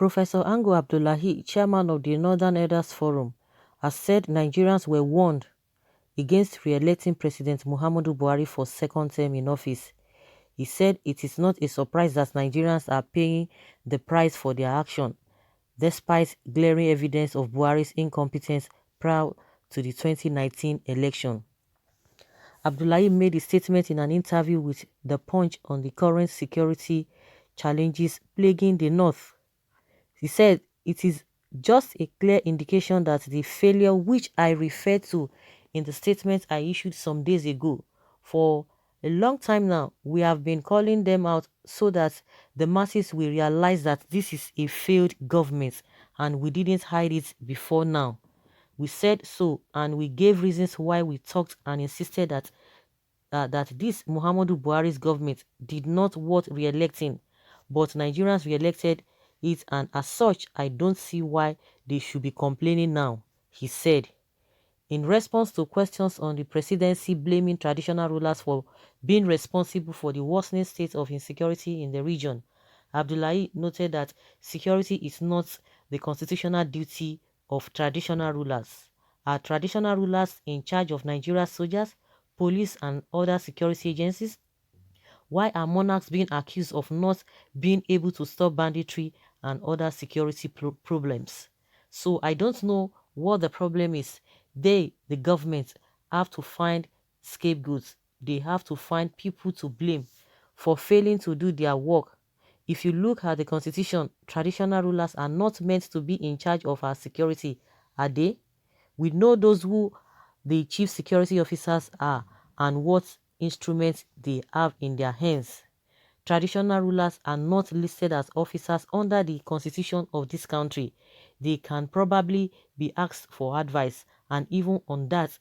Professor Ango Abdulahi, chairman of the Northern Elders Forum, has said Nigerians were warned against re-electing President Muhammadu Buhari for second term in office. He said it is not a surprise that Nigerians are paying the price for their action, despite glaring evidence of Buhari's incompetence prior to the 2019 election. Abdullahi made a statement in an interview with The Punch on the current security challenges plaguing the North. He said, "It is just a clear indication that the failure which I referred to in the statement I issued some days ago. For a long time now, we have been calling them out so that the masses will realize that this is a failed government and we didn't hide it before now. We said so and we gave reasons why we talked and insisted that this Muhammadu Buhari's government did not worth re-electing, but Nigerians re-elected it, and as such, I don't see why they should be complaining now," he said. In response to questions on the presidency blaming traditional rulers for being responsible for the worsening state of insecurity in the region, Abdullahi noted that security is not the constitutional duty of traditional rulers. Are traditional rulers in charge of Nigeria's soldiers, police and other security agencies? Why are monarchs being accused of not being able to stop banditry and other security problems? So I don't know what the problem is. They, the government, have to find scapegoats. They have to find people to blame for failing to do their work. If you look at the constitution, traditional rulers are not meant to be in charge of our security, are they? We know those who the chief security officers are and what instruments they have in their hands. Traditional rulers are not listed as officers under the constitution of this country. They can probably be asked for advice, and even on that,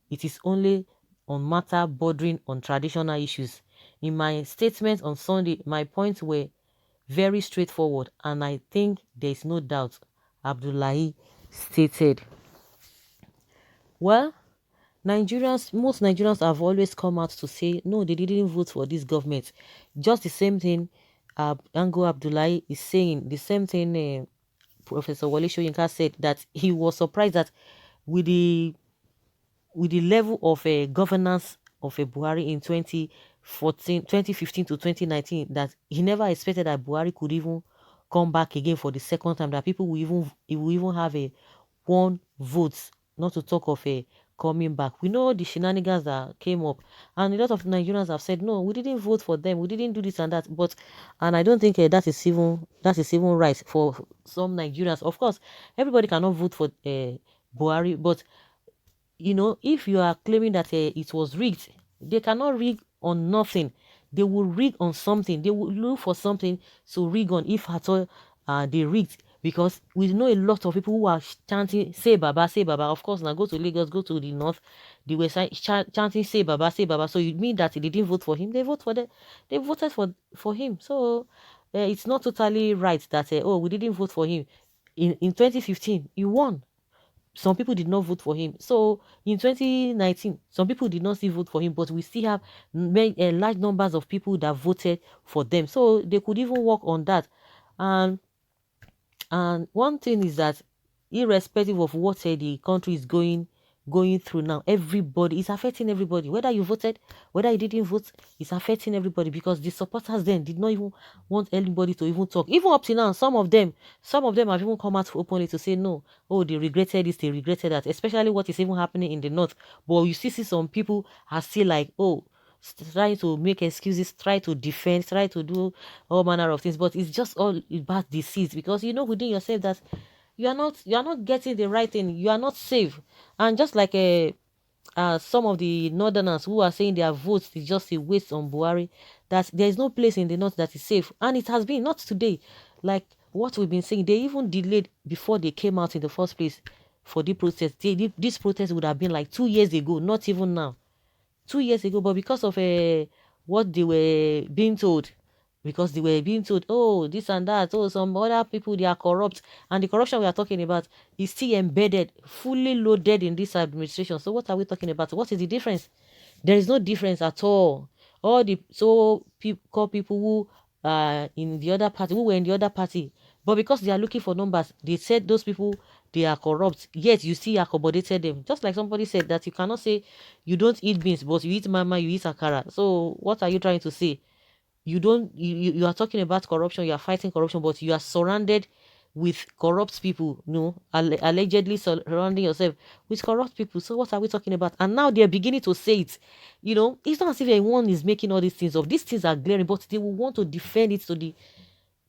it is only on matter bordering on traditional issues. In my statement on Sunday, my points were very straightforward, and I think there is no doubt, Abdullahi stated. Well, most Nigerians have always come out to say, no, they didn't vote for this government. Just the same thing Ango Abdullahi is saying, the same thing Professor Wole Soyinka said, that he was surprised that with the level of governance of Buhari in 2015 to 2019, that he never expected that Buhari could even come back again for the second time, that people will even have a one vote, not to talk of a coming back. We know the shenanigans that came up, and a lot of Nigerians have said, no, we didn't vote for them, we didn't do this and that. But and I don't think that is even right for some Nigerians. Of course, everybody cannot vote for Buhari, but if you are claiming that it was rigged, they cannot rig on nothing. They will rig on something. They will look for something to rig on, if at all they rigged. Because we know a lot of people who are chanting, say Baba, say Baba. Of course, now go to Lagos, go to the north, they were chanting, say Baba, say Baba. So you mean that they didn't vote for him? They voted for him. So it's not totally right that, oh, we didn't vote for him. In 2015, he won. Some people did not vote for him. So in 2019, some people did not still vote for him, but we still have large numbers of people that voted for them. So they could even work on that. And one thing is that, irrespective of what the country is going through now, everybody is affecting everybody. Whether you voted, whether you didn't vote, it's affecting everybody, because the supporters then did not even want anybody to even talk. Even up to now, some of them have even come out openly to say no. Oh, they regretted this, they regretted that. Especially what is even happening in the north. But you still see some people are still like, oh, trying to make excuses, try to defend, try to do all manner of things. But it's just all about deceit, because you know within yourself that you are not getting the right thing. You are not safe. And just like some of the northerners who are saying their votes is just a waste on Buhari, that there is no place in the north that is safe. And it has been, not today. Like what we've been saying, they even delayed before they came out in the first place for the protest. This protest would have been like 2 years ago, not even now. 2 years ago, but because of what they were being told, oh, this and that, oh, some other people, they are corrupt, and the corruption we are talking about is still embedded, fully loaded in this administration. So what are we talking about? What is the difference? There is no difference at all. All the so-called people who in the other party, who were in the other party, But because they are looking for numbers, they said those people, they are corrupt. Yet you still accommodated them. Just like somebody said that you cannot say you don't eat beans, but you eat mama, you eat akara. So what are you trying to say? You don't you are talking about corruption, you are fighting corruption, but you are surrounded with corrupt people, allegedly surrounding yourself with corrupt people. So what are we talking about? And now they're beginning to say it. It's not as if anyone is making all these things up. These things are glaring, but they will want to defend it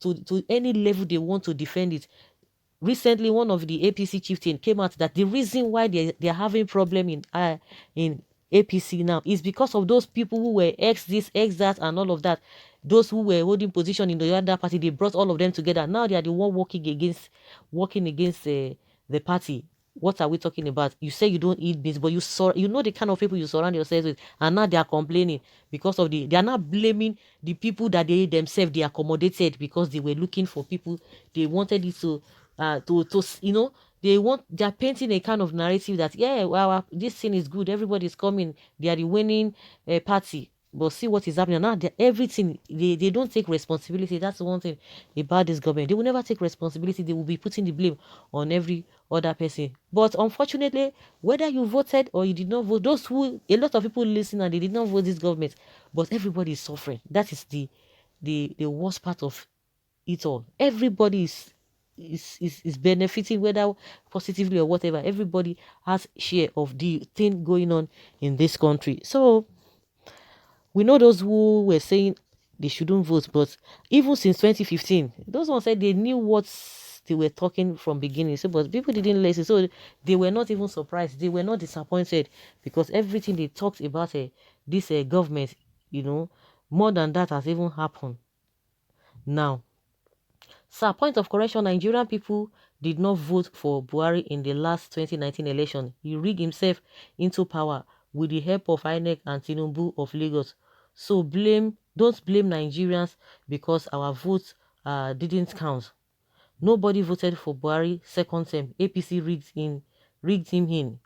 to any level they want to defend it. Recently, one of the APC chieftain came out that the reason why they're having problem in APC now is because of those people who were ex this, ex that, and all of that. Those who were holding position in the other party, they brought all of them together. Now they are the one working against the party. What are we talking about? You say you don't eat beans, but you know the kind of people you surround yourselves with, and now they are complaining because of they are not blaming the people that they themselves they accommodated because they were looking for people. They wanted it they are painting a kind of narrative that, yeah, well, this thing is good, everybody's coming, they are the winning party. But see what is happening now. Everything they don't take responsibility. That's one thing about this government. They will never take responsibility. They will be putting the blame on every other person. But unfortunately, whether you voted or you did not vote, a lot of people listen and they did not vote this government, but everybody is suffering. That is the worst part of it all. Everybody is benefiting, whether positively or whatever. Everybody has share of the thing going on in this country. So we know those who were saying they shouldn't vote, but even since 2015, those ones said they knew what they were talking from beginning. So, but people didn't listen, so they were not even surprised. They were not disappointed because everything they talked about this government, more than that has even happened now. Sir, point of correction, Nigerian people did not vote for Buhari in the last 2019 election. He rigged himself into power with the help of INEC and Tinubu of Lagos. So don't blame Nigerians because our votes didn't count. Nobody voted for Buhari second term. APC rigged him in.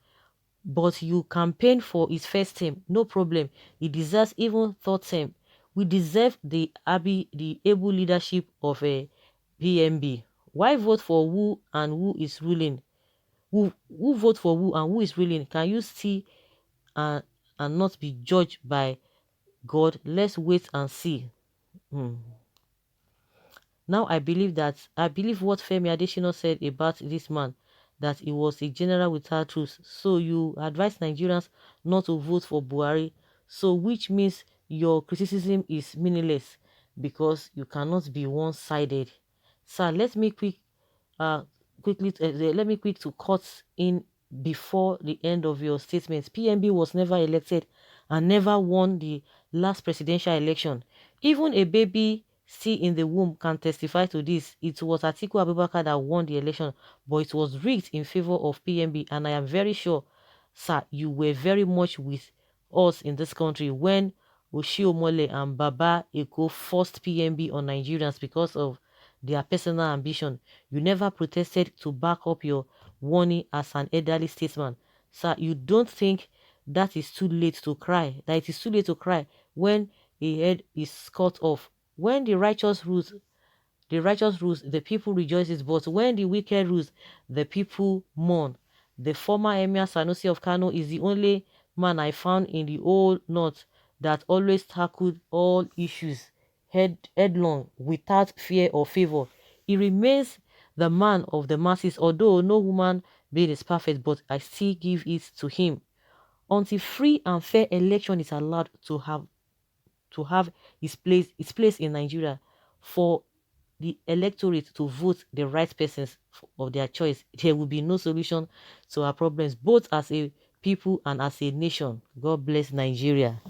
But you campaign for his first term, no problem. He deserves even third term. We deserve the able leadership of a PMB. Why vote for who and who is ruling? Who vote for who and who is ruling? Can you see and not be judged by God? Let's wait and see. Now I believe what Femi Adesina said about this man, that he was a general without truth. So you advise Nigerians not to vote for Buhari. So which means your criticism is meaningless because you cannot be one-sided. Sir, let me quick to cut in before the end of your statement. PMB was never elected and never won the last presidential election. Even a baby still in the womb can testify to this. It was Atiku Abubakar that won the election, but it was rigged in favor of PMB, and I am very sure, sir, you were very much with us in this country when Oshiomhole and Baba Eko forced PMB on Nigerians because of their personal ambition. You never protested to back up your warning as an elderly statesman. Sir, you don't think that is too late to cry, that it is too late to cry when a head is cut off. When the righteous rules, the people rejoices, but when the wicked rules, the people mourn. The former Emir Sanusi of Kano is the only man I found in the whole north that always tackled all issues headlong without fear or favor. He remains the man of the masses, although no human being is perfect, but I still give it to him. Until free and fair election is allowed to have its place in Nigeria, for the electorate to vote the right persons of their choice, there will be no solution to our problems, both as a people and as a nation. God bless Nigeria.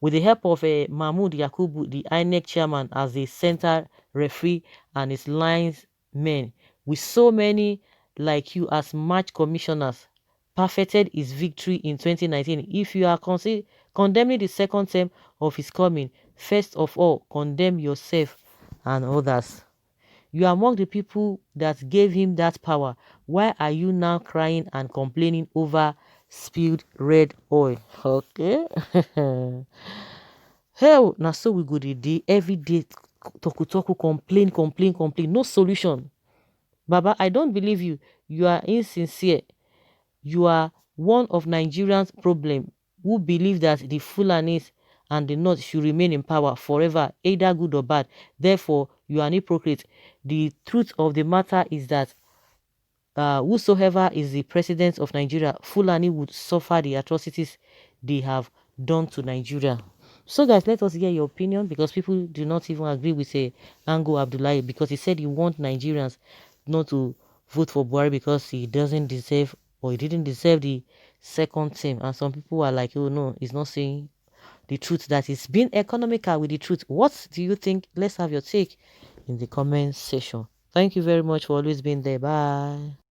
With the help of Mahmoud Yakubu, the INEC chairman, as the center referee and his linesmen, with so many like you as match commissioners, perfected his victory in 2019. If you are condemning the second term of his coming, first of all, condemn yourself and others. You are among the people that gave him that power. Why are you now crying and complaining over spilled red oil? Okay. Hell, now so we go the day every day toku, complain. No solution. Baba, I don't believe you. You are insincere. You are one of Nigerians' problem who believe that the Fulanis and the North should remain in power forever, either good or bad. Therefore, you are an hypocrite. The truth of the matter is that whosoever is the president of Nigeria, Fulani would suffer the atrocities they have done to Nigeria. So guys, let us hear your opinion, because people do not even agree with Ango Abdulahi, because he said he wants Nigerians not to vote for Buhari because he doesn't deserve, or he didn't deserve, the second term. And some people are like, oh no, he's not saying the truth, that he's being economical with the truth. What do you think? Let's have your take in the comment section. Thank you very much for always being there. Bye.